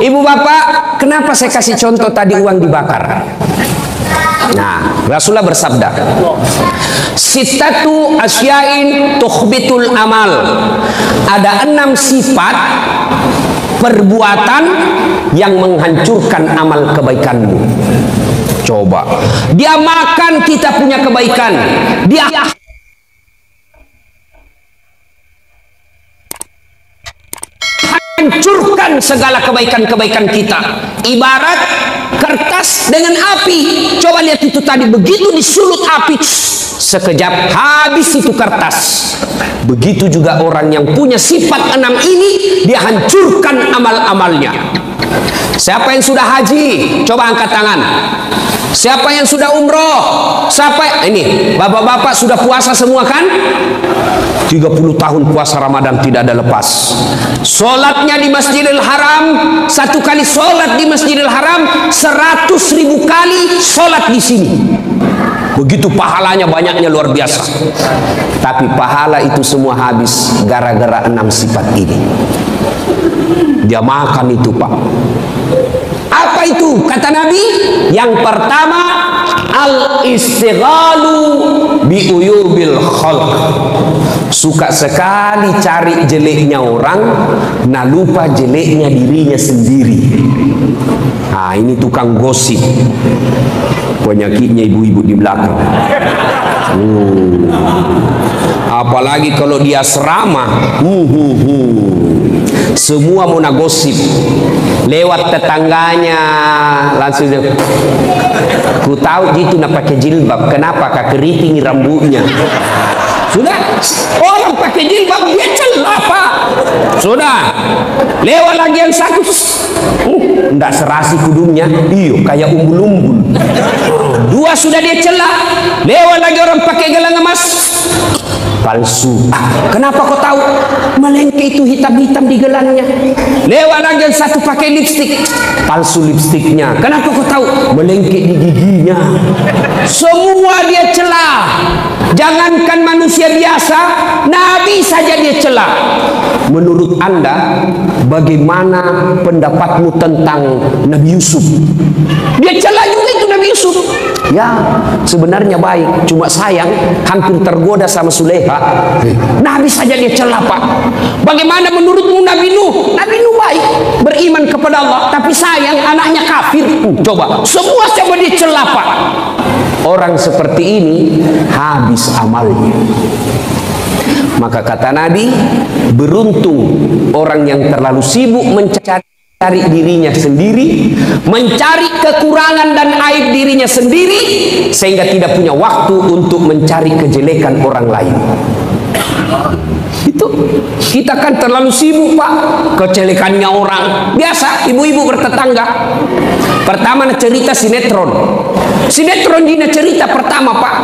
Ibu bapak, kenapa saya kasih contoh tadi uang dibakar? Nah, Rasulullah bersabda, sittatu asyain tukhbitul amal. Ada 6 sifat perbuatan yang menghancurkan amal kebaikanmu. Coba, dia makan kita punya kebaikan, dia hancurkan segala kebaikan-kebaikan kita. Ibarat kertas dengan api. Coba lihat itu tadi, begitu disulut api, sekejap habis itu kertas. Begitu juga orang yang punya sifat 6 ini, dia hancurkan amal-amalnya. Siapa yang sudah haji? Coba angkat tangan. Siapa yang sudah umroh? Siapa ini? Bapak-bapak sudah puasa semua kan? 30 tahun puasa Ramadan tidak ada lepas. Sholatnya di Masjidil Haram, 1 kali sholat di Masjidil Haram, 100.000 kali sholat di sini. Begitu pahalanya, banyaknya luar biasa. Tapi pahala itu semua habis gara-gara 6 sifat ini. Dia makan itu, Pak. Apa itu? Kata Nabi, yang pertama, al-istighalu biuyubil khalq. Suka sekali cari jeleknya orang, nah lupa jeleknya dirinya sendiri. Nah, ini tukang gosip. Penyakitnya ibu-ibu di belakang. Apalagi kalau dia asrama, semua mau nagosip. Lewat tetangganya langsung dia, ku tahu gitu nak pakai jilbab, kenapa kak keriting rambutnya. Sudah, orang pakai jilbab dia celah, Pak. Sudah, lewat lagi yang satu, ndak serasi kudungnya, iyo kayak umbul-umbul. 2 sudah dia celah, lewat lagi orang pakai gelang emas, palsu. Kenapa kau tahu? Melengke itu hitam-hitam di gelangnya. Lewat lagi yang satu pakai lipstik, palsu lipstiknya. Kenapa kau tahu? Melengke di giginya. Semua dia celah. Jangankan manusia biasa, Nabi saja dia celah. Menurut Anda, bagaimana pendapatmu tentang Nabi Yusuf? Dia celah juga itu Nabi Yusuf. Ya, sebenarnya baik, cuma sayang hampir tergoda sama Suleha. Nabi saja dia celah, Pak. Bagaimana menurutmu Nabi Nuh? Nabi Nuh baik, beriman kepada Allah, tapi sayang anaknya kafir. Coba, semua coba dia celah, Pak. Orang seperti ini habis amalnya. Maka kata Nabi, beruntung orang yang terlalu sibuk mencari dirinya sendiri, mencari kekurangan dan aib dirinya sendiri, sehingga tidak punya waktu untuk mencari kejelekan orang lain. Itu kita kan terlalu sibuk, Pak, kejelekannya orang. Biasa ibu-ibu bertetangga. Pertama cerita sinetron. Sinetron dina cerita pertama, Pak.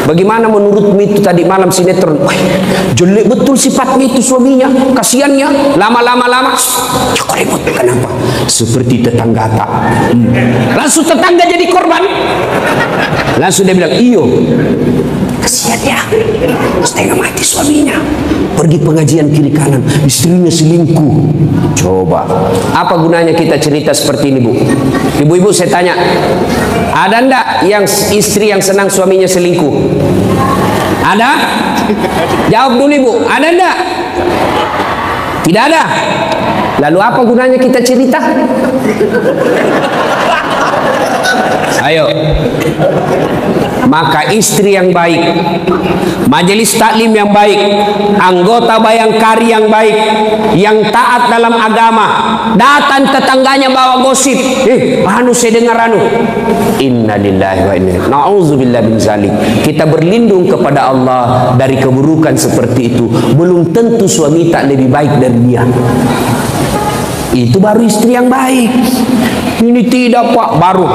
Bagaimana menurutmu itu tadi malam sinetron? Wah, jelek betul sifatnya itu suaminya, kasihannya. Lama-lama cok ribut. Kenapa? Seperti tetangga tak. Langsung tetangga jadi korban. Langsung dia bilang, iyo, kasihan ya, setengah mati suaminya. Pergi pengajian kiri kanan, istrinya selingkuh. Coba, apa gunanya kita cerita seperti ini, Bu? Ibu-ibu saya tanya, ada ndak yang istri yang senang suaminya selingkuh? Ada? Jawab dulu, Ibu. Ada ndak? Tidak ada. Lalu apa gunanya kita cerita? Ayo. Maka istri yang baik, majelis taklim yang baik, anggota Bayangkari yang baik, yang taat dalam agama, datang tetangganya bawa gosip, anu saya dengar anu, innalillahi wa inna ilaihi na'udzubillah min zalik. Kita berlindung kepada Allah dari keburukan seperti itu. Belum tentu suami tak lebih baik dari dia. Itu baru istri yang baik. Ini tidak, Pak, baru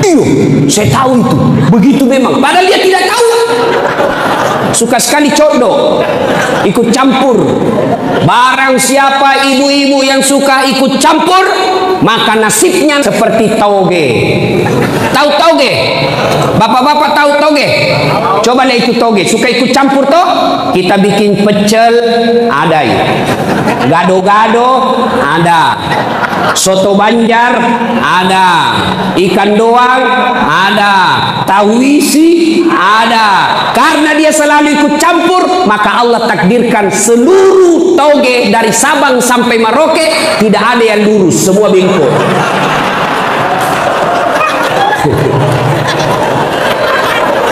iyo, saya tahu itu. Begitu memang. Padahal dia tidak tahu. suka sekali codo, ikut campur. Barang siapa ibu-ibu yang suka ikut campur, maka nasibnya seperti tauge. Tahu tauge? Bapak-bapak tahu tauge? Coba lihat itu tauge. Suka ikut campur toh? Kita bikin pecel, ada ya. Gado-gado, ada. Soto Banjar, ada. Ikan doang, ada. Tahu isi, ada. Karena dia selalu ikut campur, maka Allah takdirkan seluruh tauge dari Sabang sampai Merauke tidak ada yang lurus, semua bengkok.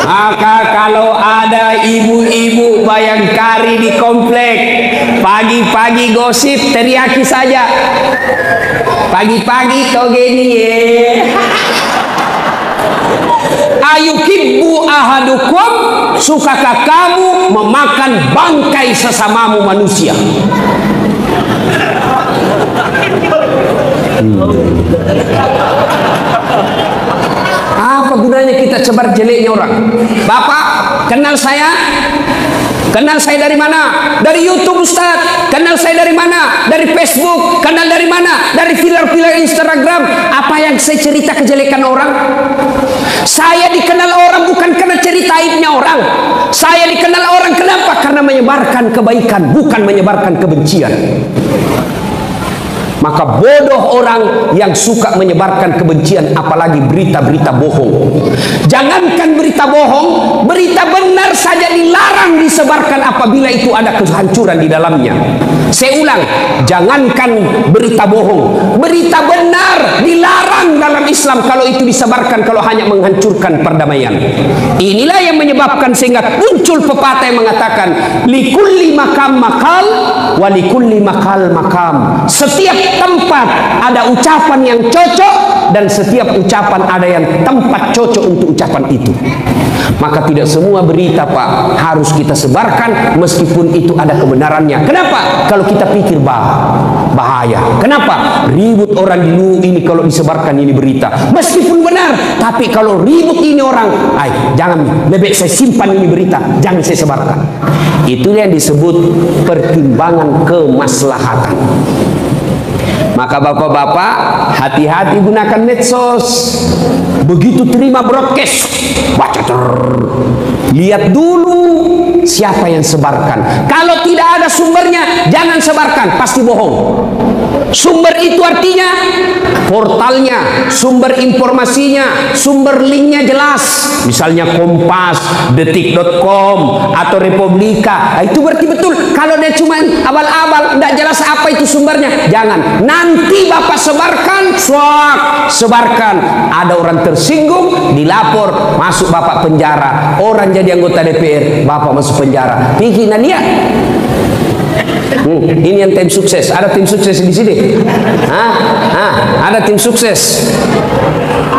Maka kalau ada ibu-ibu Bayangkari di komplek, pagi-pagi gosip, teriaki saja. Pagi-pagi toge ini ye. Ayuhibbu ahadukum, sukakah kamu memakan bangkai sesamamu manusia? Apa gunanya kita sebar jeleknya orang? Bapak kenal saya? Kenal saya dari mana? Dari YouTube Ustaz. Kenal saya dari mana? Dari Facebook. Kenal dari mana? Dari filer-filer Instagram. Apa yang saya cerita kejelekan orang? Saya dikenal orang bukan karena cerita aibnya orang. Saya dikenal orang kenapa? Karena menyebarkan kebaikan, bukan menyebarkan kebencian. Maka bodoh orang yang suka menyebarkan kebencian, apalagi berita-berita bohong. Jangankan berita bohong, berita benar saja dilarang disebarkan apabila itu ada kehancuran di dalamnya. Saya ulang, jangankan berita bohong, berita benar dilarang dalam Islam kalau itu disebarkan, kalau hanya menghancurkan perdamaian. Inilah yang menyebabkan sehingga muncul pepatah yang mengatakan likulli makam makal wa likulli makal makam. Setiap tempat ada ucapan yang cocok dan setiap ucapan ada yang tempat cocok untuk ucapan itu. Maka tidak semua berita Pak harus kita sebarkan meskipun itu ada kebenarannya. Kenapa? Kalau kita pikir bahaya. Kenapa? Ribut orang di luar ini kalau disebarkan ini berita. Meskipun benar, tapi kalau ribut ini orang, jangan, lebih saya simpan ini berita, jangan saya sebarkan. Itu yang disebut pertimbangan kemaslahatan. Maka bapak-bapak hati-hati gunakan medsos. Begitu terima broadcast, baca lihat dulu siapa yang sebarkan. Kalau tidak ada sumbernya, jangan sebarkan, pasti bohong. Sumber itu artinya portalnya, sumber informasinya, sumber linknya jelas. Misalnya Kompas, Detik.com atau Republika. Itu berarti betul. Kalau dia cuma abal-abal, tidak jelas apa itu sumbernya, jangan. Nanti bapak sebarkan, sebarkan. Ada orang tersinggung, dilapor, masuk bapak penjara. Orang jadi anggota DPR, bapak masuk penjara. Pikiran dia. Ini yang tim sukses. Ada tim sukses di sini. Ada tim sukses.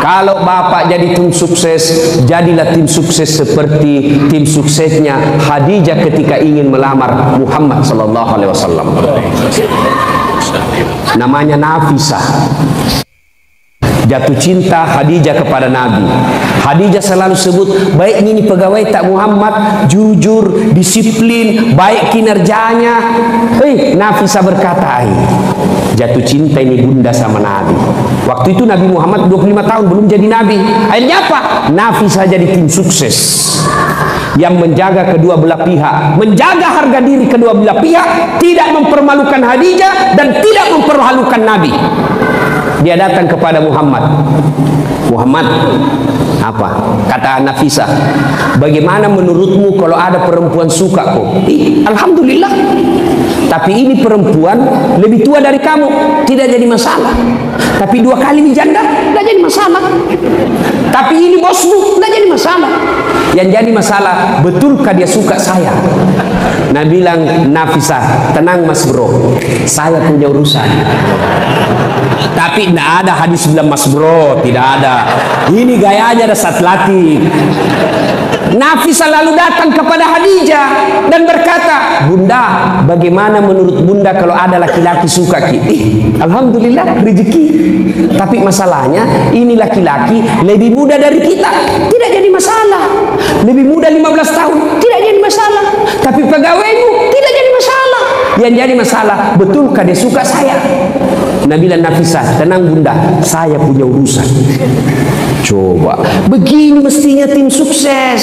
Kalau bapak jadi tim sukses, jadilah tim sukses seperti tim suksesnya Khadijah ketika ingin melamar Muhammad sallallahu alaihi wasallam. Namanya Nafisah. Jatuh cinta Khadijah kepada Nabi. Khadijah selalu sebut, baik ini pegawai tak Muhammad, jujur, disiplin, baik kinerjanya. Nafisah berkata, jatuh cinta ini bunda sama Nabi. Waktu itu Nabi Muhammad 25 tahun belum jadi Nabi. Akhirnya apa? Nafisah jadi tim sukses yang menjaga kedua belah pihak, menjaga harga diri kedua belah pihak, tidak mempermalukan Khadijah dan tidak mempermalukan Nabi. Dia datang kepada Muhammad. Apa? Kata Nafisah, bagaimana menurutmu kalau ada perempuan suka kok? Alhamdulillah. Tapi ini perempuan lebih tua dari kamu, tidak jadi masalah. Tapi 2 kali dijanda, tidak jadi masalah. Tapi ini bosmu, tidak jadi masalah. Yang jadi masalah, betulkah dia suka saya? Nah bilang Nafisah, tenang mas bro, saya punya urusan. Tapi tidak ada hadis bilang mas bro, tidak ada. Ini gayanya ada saat latih. Nafisah lalu datang kepada Khadijah dan berkata, bunda, bagaimana menurut bunda kalau ada laki-laki suka kita? Alhamdulillah rezeki. Tapi masalahnya ini laki-laki lebih muda dari kita, tidak jadi masalah. Lebih muda 15 tahun, tidak jadi masalah. Tapi pegawaimu tidak jadi masalah. Yang jadi masalah, betulkah dia suka saya? Nabila Nafisah, tenang bunda, saya punya urusan. Coba, begini mestinya tim sukses.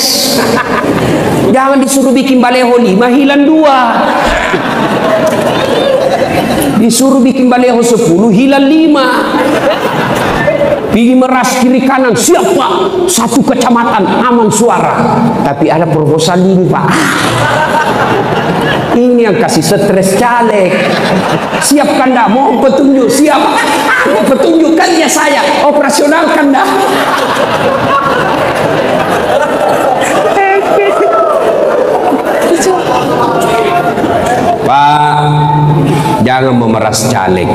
Jangan disuruh bikin baleho 5, hilang 2. Disuruh bikin baleho 10, hilang 5. Pergi meras kiri kanan, siapa? 1 kecamatan, aman suara. Tapi ada proposal ini Pak. Ini yang kasih stres caleg. Siapkan dah, mohon petunjuk. Siap. Petunjukkan ya saya, operasionalkan dah. Pak, jangan memeras caleg.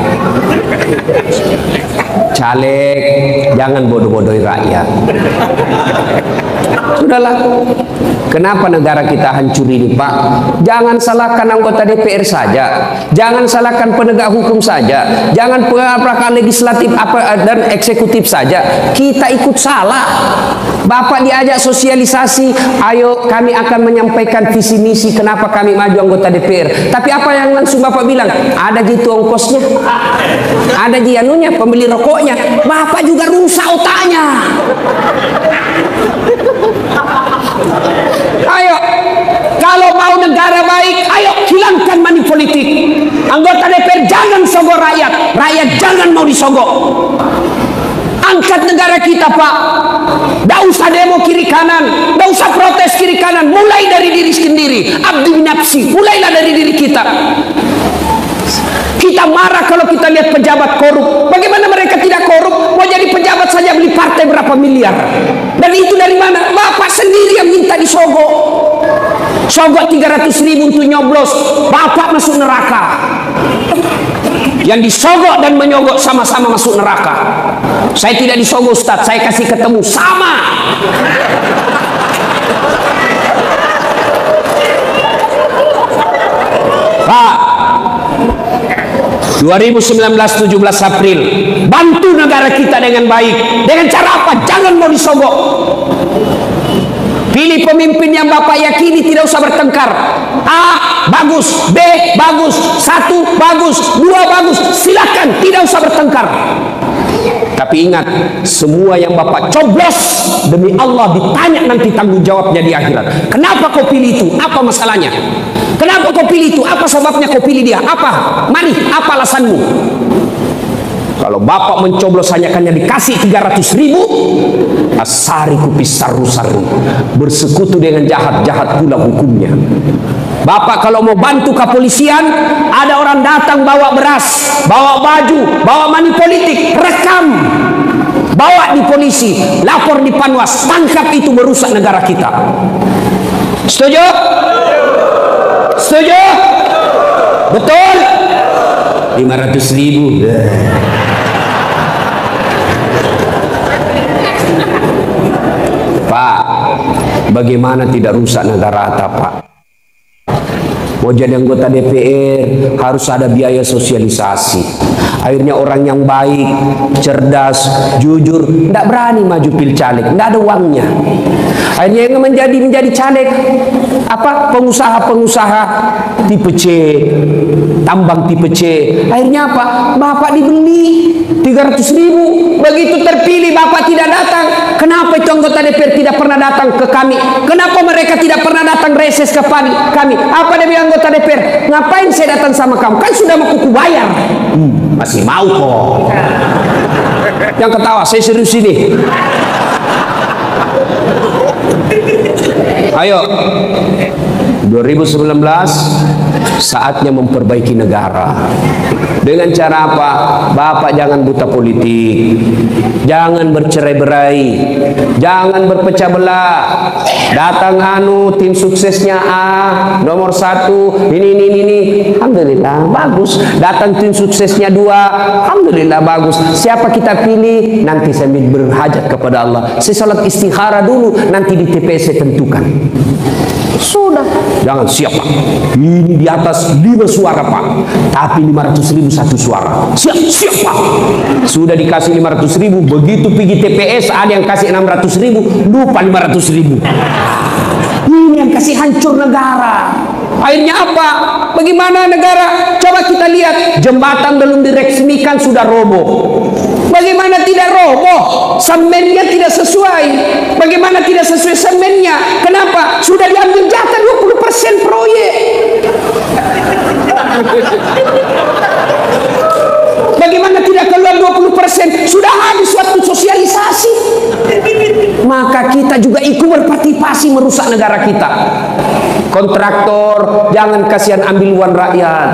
Caleg, jangan bodoh-bodohi rakyat. Sudahlah. Kenapa negara kita hancur ini Pak? Jangan salahkan anggota DPR saja, jangan salahkan penegak hukum saja, jangan pengacara legislatif dan eksekutif saja. Kita ikut salah. Bapak diajak sosialisasi, ayo kami akan menyampaikan visi misi kenapa kami maju anggota DPR. Tapi apa yang langsung Bapak bilang? Ada gitu ongkosnya, ada jianunya pembeli rokoknya. Bapak juga rusak otaknya. Ayo, kalau mau negara baik, ayo hilangkan money politik. Anggota DPR jangan sogok rakyat, rakyat jangan mau disogok. Angkat negara kita Pak. Tidak usah demo kiri kanan, tidak usah protes kiri kanan. Mulai dari diri sendiri. Abdi nafsi, mulailah dari diri kita. Kita marah kalau kita lihat pejabat korup. Bagaimana mereka tidak korup? Mau jadi pejabat saja beli partai berapa miliar. Dan itu dari mana? Bapak sendiri yang minta disogok. Sogok 300.000 untuk nyoblos. Bapak masuk neraka. Yang disogok dan menyogok sama-sama masuk neraka. Saya tidak disogok Ustaz, saya kasih ketemu sama. Pak, 2019 17 April, bantu negara kita dengan baik. Dengan cara apa? Jangan mau disogok. Pilih pemimpin yang Bapak yakini, tidak usah bertengkar. A bagus, B bagus, 1 bagus, 2 bagus, silakan, tidak usah bertengkar. Tapi ingat, semua yang Bapak coblos demi Allah ditanya nanti tanggung jawabnya di akhirat. Kenapa kau pilih itu? Apa masalahnya? Kenapa kau pilih itu? Apa sebabnya kau pilih dia? Apa? Mari, apa alasanmu? Kalau Bapak mencoblos hanya dikasih 300.000, asari kupis saru-saru, bersekutu dengan jahat-jahat pula hukumnya. Bapak kalau mau bantu kepolisian, ada orang datang bawa beras, bawa baju, bawa money politik, rekam, bawa di polisi, lapor di Panwas, tangkap itu merusak negara kita. Setuju? Setuju? Betul? 500.000. Pak, bagaimana tidak rusak negara kita Pak? Mau jadi anggota DPR harus ada biaya sosialisasi. Akhirnya orang yang baik, cerdas, jujur, tidak berani maju pil caleg, tidak ada uangnya. Akhirnya yang menjadi caleg apa? Pengusaha-pengusaha tipe C, tambang tipe C. Akhirnya apa? Bapak dibeli 300.000. Begitu terpilih Bapak tidak datang. Kenapa itu anggota DPR tidak pernah datang ke kami? Kenapa mereka tidak pernah datang reses ke kami? Apa dia bilang anggota DPR? Ngapain saya datang sama kamu? Kan sudah mau kuku bayar. Masih mau kok. Yang ketawa, saya serius ini. Ayo, 2019 saatnya memperbaiki negara. Dengan cara apa? Bapak jangan buta politik, jangan bercerai-berai, jangan berpecah belah. Datang tim suksesnya A, nomor 1, ini. Alhamdulillah, bagus. Datang tim suksesnya 2, alhamdulillah, bagus. Siapa kita pilih? Nanti sambil berhajat kepada Allah. Saya salat istikharah dulu, nanti di TPS saya tentukan. Sudah, jangan siapa. Ini di atas 5 suara Pak, tapi 500.000 1 suara. Siap Pak. Sudah dikasih 500.000, begitu pergi TPS ada yang kasih 600.000, lupa 500.000. Ini ini yang kasih hancur negara. Akhirnya apa? Bagaimana negara? Coba kita lihat, jembatan belum diresmikan sudah roboh. Bagaimana tidak roboh? Semennya tidak sesuai. Bagaimana tidak sesuai semennya? Kenapa? Sudah diambil jatah 20% proyek. Bagaimana tidak keluar 20%? Sudah habis waktu sosialisasi. Maka kita juga ikut berpartisipasi merusak negara kita. Kontraktor, jangan kasihan ambil uang rakyat.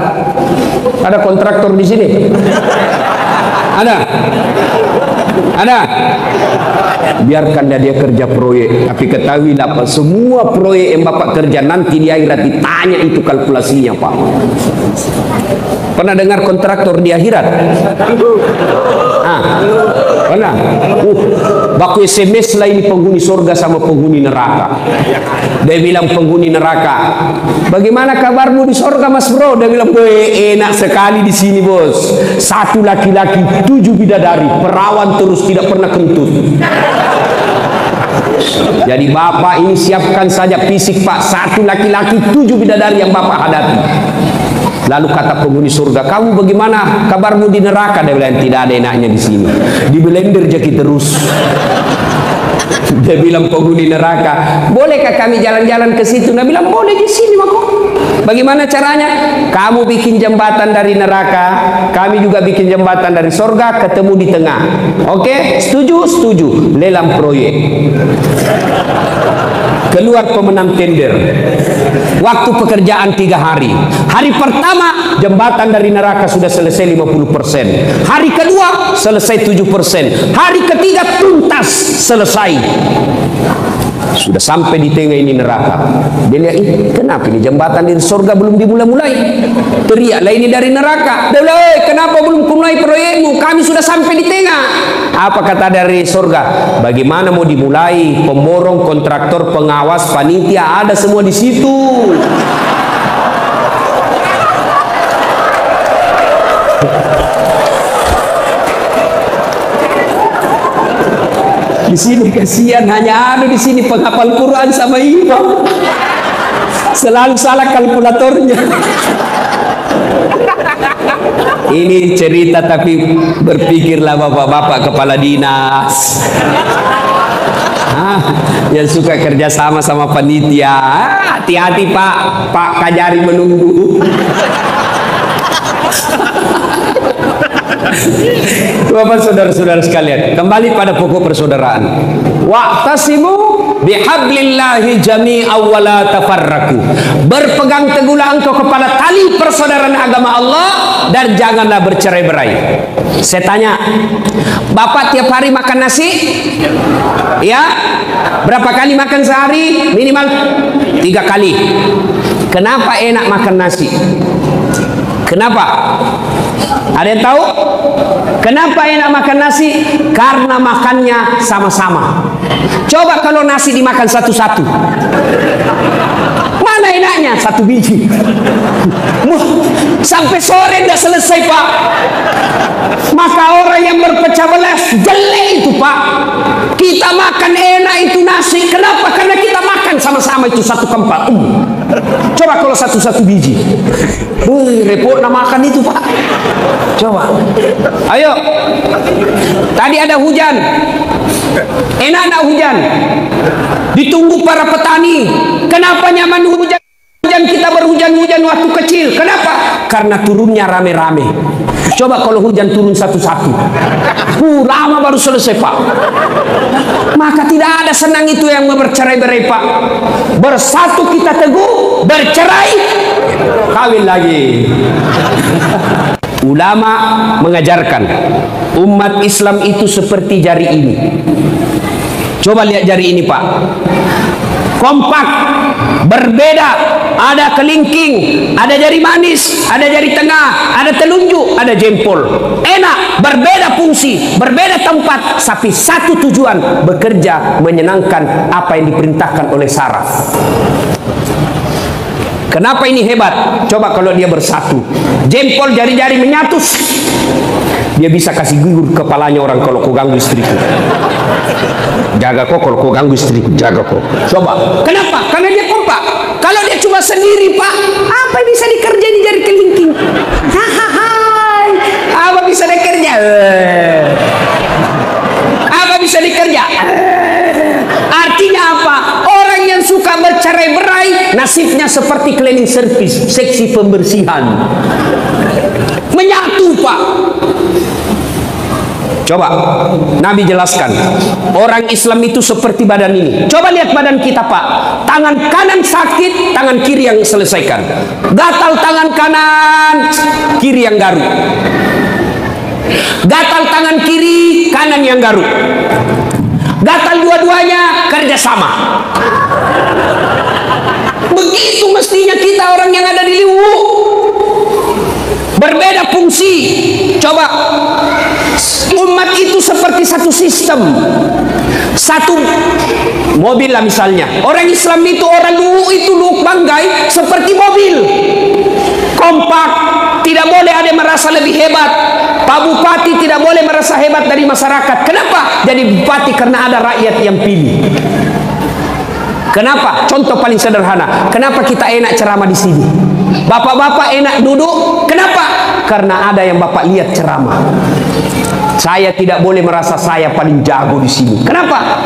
Ada kontraktor di sini? Ada? Ada? Biarkan dia kerja proyek, tapi ketahuilah Pak, semua proyek yang Bapak kerja nanti di akhirat ditanya itu kalkulasinya Pak. Pernah dengar kontraktor di akhirat? Pernah? Baku SMS lah ini penghuni surga sama penghuni neraka. Dia bilang penghuni neraka, bagaimana kabarmu di surga Mas Bro? Dia bilang, enak sekali di sini bos. 1 laki-laki, 7 bidadari, perawan terus tidak pernah kentut. Jadi Bapak ini siapkan saja fisik Pak, 1 laki-laki, 7 bidadari yang Bapak hadapi. Lalu kata penghuni surga, kamu bagaimana kabarmu di neraka? Dia bilang, tidak ada enaknya di sini. Di blender jaki terus. Dia bilang penghuni neraka, bolehkah kami jalan-jalan ke situ? Dia bilang, boleh di sini Mako. Bagaimana caranya? Kamu bikin jembatan dari neraka, kami juga bikin jembatan dari surga, ketemu di tengah. Oke, setuju? Setuju. Lelang proyek. Keluar pemenang tender. Waktu pekerjaan 3 hari. Hari pertama jembatan dari neraka sudah selesai 50%. Hari kedua selesai 7%. Hari ketiga tuntas selesai. Sudah sampai di tengah ini neraka. Dia lihat, kenapa ini jembatan dari surga belum dimulai-mulai? Teriaklah ini dari neraka. Dia bilang, kenapa belum mulai proyekmu? Kami sudah sampai di tengah. Apa kata dari surga? Bagaimana mau dimulai? Pemborong, kontraktor, pengawas, panitia ada semua di situ. Di sini kasihan, hanya ada di sini penghafal Quran sama imam. Selalu salah kalkulatornya. Ini cerita tapi berpikirlah bapak-bapak kepala dinas. Yang suka kerja sama panitia. Hati-hati Pak Kajari menunggu. Bapak saudara-saudara sekalian, kembali pada pokok persaudaraan. Wa'tasimu bihablillahi jami'an wa la tafarraqu. Berpegang teguhlah engkau kepada tali persaudaraan agama Allah dan janganlah bercerai-berai. Saya tanya, Bapak tiap hari makan nasi? Ya? Berapa kali makan sehari? Minimal 3 kali. Kenapa enak makan nasi? Kenapa? Ada yang tahu? Kenapa enak makan nasi? Karena makannya sama-sama. Coba kalau nasi dimakan satu-satu, mana enaknya? 1 biji. Sampai sore tidak selesai Pak. Maka orang yang berpecah belah jelek itu Pak. Kita makan enak itu nasi. Kenapa? Karena kita makan sama-sama itu 1 kempal. Coba kalau 1 biji. Repot nak makan itu Pak. Coba. Ayo. Tadi ada hujan. Enak nak hujan? Ditunggu para petani. Kenapa nyaman hujan? Kita berhujan-hujan waktu kecil. Kenapa? Karena turunnya rame-rame. Coba kalau hujan turun satu-satu. Lama baru selesai Pak. Maka tidak ada senang itu yang bercerai-berai Pak. Bersatu kita teguh, bercerai kawin lagi. Ulama mengajarkan umat Islam itu seperti jari ini. Coba lihat jari ini Pak. Kompak, berbeda, ada kelingking, ada jari manis, ada jari tengah, ada telunjuk, ada jempol. Enak, berbeda fungsi, berbeda tempat, tapi satu tujuan, bekerja menyenangkan apa yang diperintahkan oleh saraf. Kenapa ini hebat? Coba kalau dia bersatu, jempol jari-jari menyatu, dia bisa kasih gugur kepalanya orang kalau kau ganggu istriku. Jaga kok kalau kau ganggu istriku, jaga kok. Coba. Kenapa? Karena dia kompak. Kalau dia cuma sendiri, Pak, apa yang bisa dikerjain di jari kelingking? Apa bisa dikerja? Apa bisa dikerja? Artinya apa? Orang yang suka bercerai-berai nasibnya seperti cleaning service, seksi pembersihan. Menyatu, Pak. Coba Nabi jelaskan, orang Islam itu seperti badan ini. Coba lihat badan kita, Pak. Tangan kanan sakit, tangan kiri yang selesaikan. Gatal tangan kanan, kiri yang garuk. Gatal tangan kiri, kanan yang garuk. Gatal dua-duanya, kerja sama. Begitu mestinya kita orang yang ada di Liwu. Berbeda fungsi. Coba, umat itu seperti satu sistem, satu mobil lah misalnya. Orang Islam itu, orang Luwu itu, Luwu Banggai seperti mobil, kompak, tidak boleh ada yang merasa lebih hebat. Pak Bupati tidak boleh merasa hebat dari masyarakat. Kenapa? Jadi bupati karena ada rakyat yang pilih. Kenapa? Contoh paling sederhana. Kenapa kita enak ceramah di sini? Bapak-bapak enak duduk. Kenapa? Karena ada yang bapak lihat ceramah. Saya tidak boleh merasa saya paling jago di sini. Kenapa?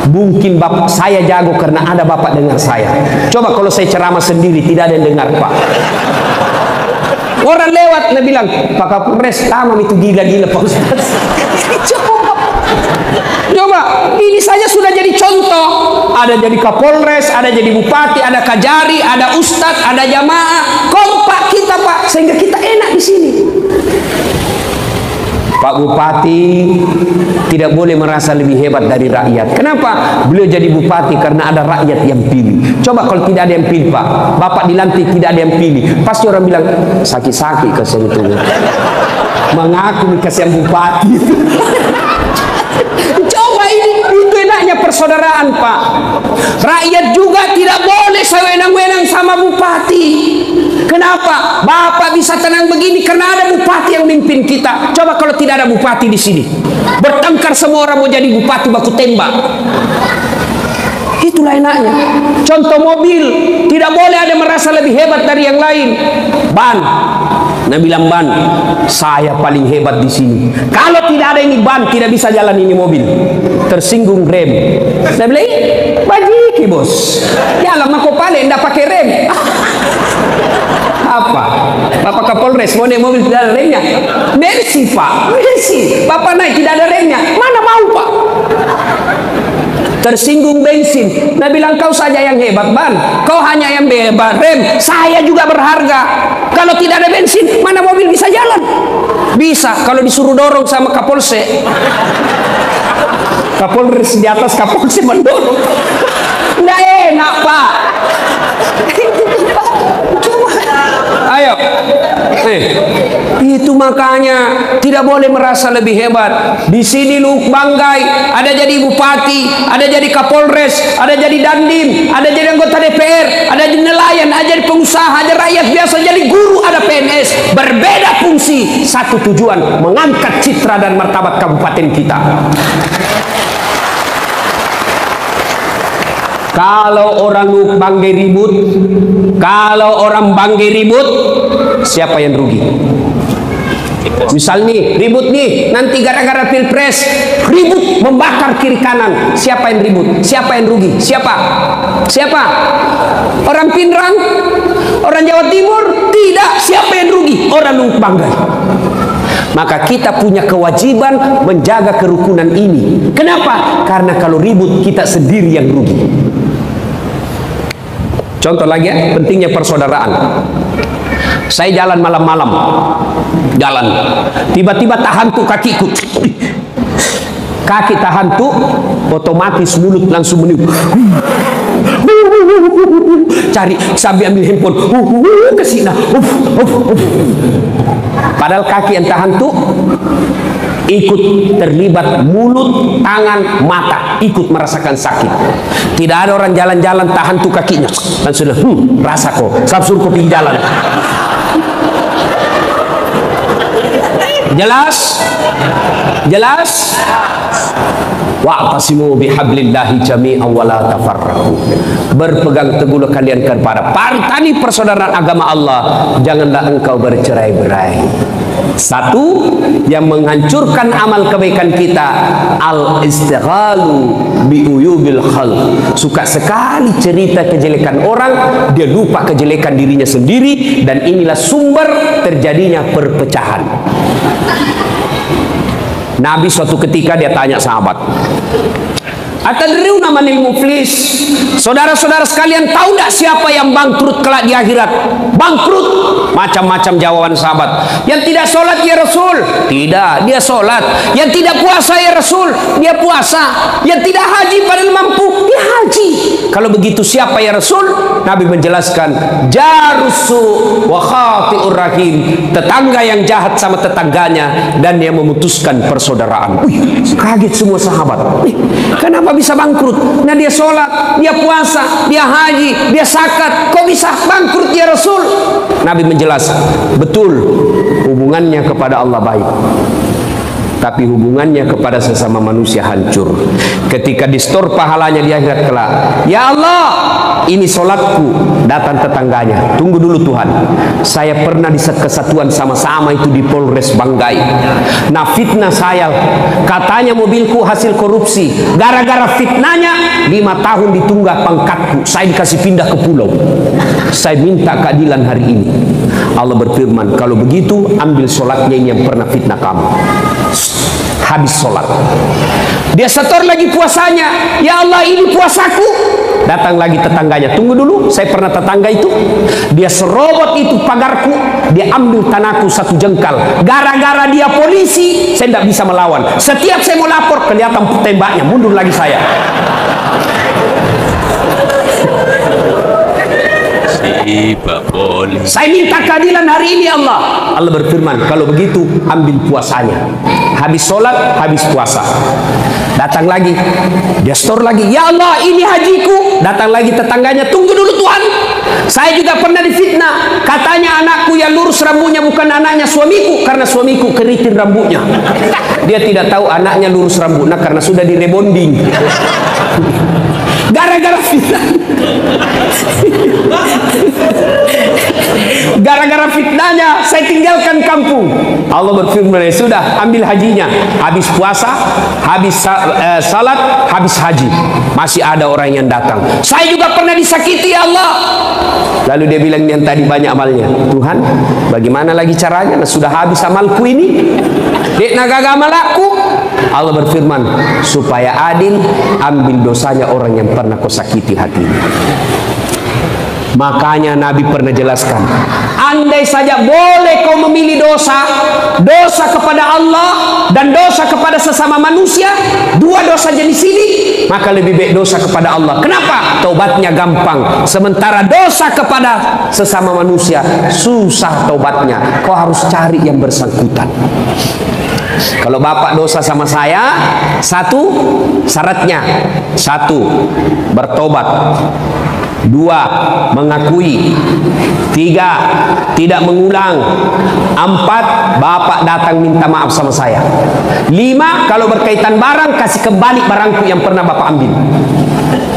Mungkin bapak saya jago karena ada bapak dengar saya. Coba kalau saya ceramah sendiri tidak ada yang dengar, Pak. Orang lewat dia bilang, Pak Kapolres tamam itu gila-gila Pak Ustaz. Coba, ini saja sudah jadi contoh. Ada jadi Kapolres, ada jadi bupati, ada kajari, ada ustadz, ada jamaah. Kompak kita, Pak, sehingga kita enak di sini. Pak Bupati tidak boleh merasa lebih hebat dari rakyat. Kenapa? Beliau jadi bupati karena ada rakyat yang pilih. Coba kalau tidak ada yang pilih, Pak, Bapak dilantik tidak ada yang pilih, pasti orang bilang sakit-sakit ke sebetulnya. Mengaku dikasih yang bupati. Coba itu enaknya persaudaraan, Pak. Rakyat juga tidak boleh sewenang-wenang sama bupati. Kenapa? Bapak bisa tenang begini karena ada bupati yang mimpin kita. Coba kalau tidak ada bupati di sini, bertengkar semua orang mau jadi bupati baku tembak. Itulah enaknya. Contoh mobil, tidak boleh ada merasa lebih hebat dari yang lain. Ban, Nabi bilang ban, saya paling hebat di sini. Kalau tidak ada ini ban, tidak bisa jalan ini mobil. Tersinggung rem. Saya bilang, bajiki bos. Ya lama kau paling tidak pakai rem. Apa? Bapak Kapolres mau naik mobil tidak ada remnya? Mercy, Pak, mercy. Bapak naik tidak ada remnya, mana mau, Pak? Tersinggung bensin. Nah bilang kau saja yang hebat, ban. Kau hanya yang hebat rem. Saya juga berharga. Kalau tidak ada bensin, mana mobil bisa jalan? Bisa kalau disuruh dorong sama Kapolsek. Kapolres di atas, Kapolsek mendorong. Nggak enak, Pak. Ayo, itu makanya tidak boleh merasa lebih hebat. Di sini lu Banggai, ada jadi bupati, ada jadi Kapolres, ada jadi dandim, ada jadi anggota DPR, ada jadi nelayan, ada jadi pengusaha, ada rakyat biasa, jadi guru, ada PNS. Berbeda fungsi, satu tujuan, mengangkat citra dan martabat kabupaten kita. Kalau orang Banggai ribut, kalau orang Banggai ribut, siapa yang rugi? Misal nih, ribut nih, nanti gara-gara pilpres, ribut membakar kiri kanan. Siapa yang ribut? Siapa yang rugi? Siapa? Siapa? Orang Pinrang? Orang Jawa Timur? Tidak. Siapa yang rugi? Orang Banggai. Maka kita punya kewajiban menjaga kerukunan ini. Kenapa? Karena kalau ribut kita sendiri yang rugi. Contoh lagi ya, pentingnya persaudaraan. Saya jalan malam-malam, jalan, tiba-tiba tahantu kakiku, kaki tahantu, otomatis mulut langsung meniup. Cari sambil ambil handphone, ke sini. Padahal kaki yang tahantu ikut terlibat mulut, tangan, mata, ikut merasakan sakit. Tidak ada orang jalan-jalan tahan tuh kakinya, langsung rasa kok, suruh kopi jalan. Jelas? Jelas? Wa'tasimu bihablillahi jami'an wa la tafarraqu. Berpegang teguhlah kalian kepada tali persaudaraan agama Allah, janganlah engkau bercerai-berai. Satu yang menghancurkan amal kebaikan kita, al-istighalu biuyubil khalq. Suka sekali cerita kejelekan orang, dia lupa kejelekan dirinya sendiri, dan inilah sumber terjadinya perpecahan. Nabi suatu ketika dia tanya sahabat, atadriuna manil muflis? Saudara-saudara sekalian, tahu tidak siapa yang bangkrut kelak di akhirat? Bangkrut. Macam-macam jawaban sahabat. Yang tidak sholat ya Rasul? Tidak, dia sholat. Yang tidak puasa ya Rasul? Dia puasa. Yang tidak haji padahal mampu? Dia haji. Kalau begitu siapa ya Rasul? Nabi menjelaskan, jarusu wa khati'ur rahim. Tetangga yang jahat sama tetangganya dan yang memutuskan persaudaraan. Kaget semua sahabat. Kenapa bisa bangkrut? Nah, dia sholat, dia puasa, dia haji, dia zakat, kok bisa bangkrut ya Rasul? Nabi menjelaskan, betul, hubungannya kepada Allah baik, tapi hubungannya kepada sesama manusia hancur. Ketika distor pahalanya di akhirat kelak, ya Allah, ini sholatku, datang tetangganya, tunggu dulu Tuhan, saya pernah di kesatuan sama-sama itu di Polres Banggai. Nah, fitnah saya, katanya mobilku hasil korupsi, gara-gara fitnahnya 5 tahun ditunggak pangkatku, saya dikasih pindah ke pulau. Saya minta keadilan hari ini. Allah berfirman, kalau begitu ambil sholatnya ini yang pernah fitnah kamu. Habis sholat, dia setor lagi puasanya, ya Allah ini puasaku. Datang lagi tetangganya, tunggu dulu, saya pernah tetangga itu, dia serobot itu pagarku, dia ambil tanahku 1 jengkal. Gara-gara dia polisi, saya tidak bisa melawan. Setiap saya mau lapor, kelihatan tembaknya, mundur lagi saya. Saya minta keadilan hari ini Allah. Allah berfirman, kalau begitu ambil puasanya. Habis sholat, habis puasa. Datang lagi, dia store lagi, ya Allah ini hajiku. Datang lagi tetangganya, tunggu dulu Tuhan, saya juga pernah difitnah. Katanya anakku yang lurus rambutnya bukan anaknya suamiku, karena suamiku keriting rambutnya. Dia tidak tahu anaknya lurus rambutnya karena sudah direbonding. Gara-gara fitnah. Gara-gara fitnahnya saya tinggalkan kampung. Allah berfirman, ya sudah, ambil hajinya. Habis puasa, habis salat, habis haji, masih ada orang yang datang. Saya juga pernah disakiti ya Allah. Lalu dia bilang yang tadi banyak amalnya, Tuhan bagaimana lagi caranya? Nah, sudah habis amalku ini, dek nagaga amalku. Allah berfirman, supaya adil ambil dosanya orang yang pernah kau sakiti hatinya. Makanya Nabi pernah jelaskan, andai saja boleh kau memilih dosa, dosa kepada Allah dan dosa kepada sesama manusia, 2 dosa jenis ini, maka lebih baik dosa kepada Allah. Kenapa? Taubatnya gampang. Sementara dosa kepada sesama manusia susah taubatnya. Kau harus cari yang bersangkutan. Kalau bapak dosa sama saya, 1 syaratnya, 1 bertobat, 2 mengakui, 3 tidak mengulang, 4 bapak datang minta maaf sama saya, 5 kalau berkaitan barang kasih kembali barangku yang pernah bapak ambil.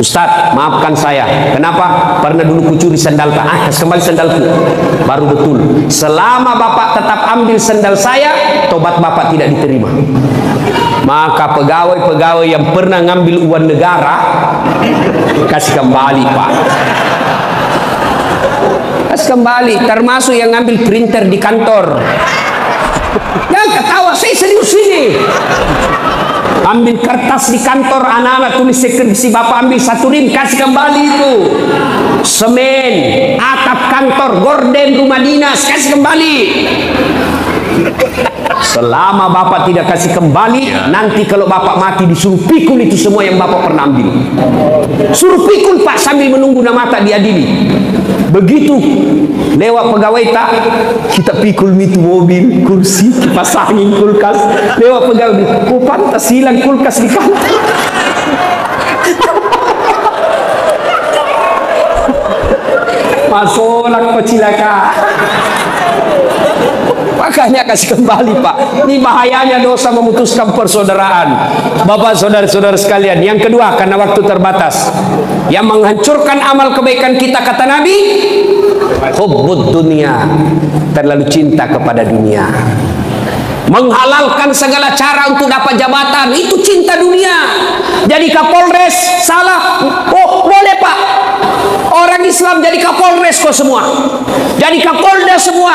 Ustaz, maafkan saya, kenapa? Pernah dulu kucuri sandal Pak, kasih kembali sandalku. Baru betul. Selama bapak tetap ambil sandal saya, tobat bapak tidak diterima. Maka pegawai-pegawai yang pernah ngambil uang negara, kasih kembali Pak. Kasih kembali, termasuk yang ngambil printer di kantor. Jangan ketawa, saya serius ini. Ambil kertas di kantor, anak-anak tulis skripsi, bapak ambil 1 rim, kasih kembali itu. Semen, atap kantor, gorden rumah dinas, kasih kembali. Selama bapak tidak kasih kembali, nanti kalau bapak mati disuruh pikul itu semua yang bapak pernah ambil. Suruh pikul pak, sambil menunggu nama tak diadili. Begitu lewat pegawai tak, kita pikul itu mobil, kursi, kipas angin, kulkas. Lewat pegawai, oh pantas hilang kulkas di kantor. Masolak pecilaka. Makanya kasih kembali pak. Ini bahayanya dosa memutuskan persaudaraan. Bapak saudara-saudara sekalian. Yang kedua, karena waktu terbatas, yang menghancurkan amal kebaikan kita, kata Nabi, hubbud dunia, terlalu cinta kepada dunia. Menghalalkan segala cara untuk dapat jabatan, itu cinta dunia. Jadi Kapolres salah, oh boleh pak. Orang Islam jadi Kapolres kok semua, jadi Kapolda semua,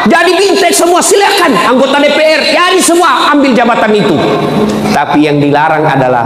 jadi Bintek semua, silakan. Anggota DPR, jadi semua ambil jabatan itu. Tapi yang dilarang adalah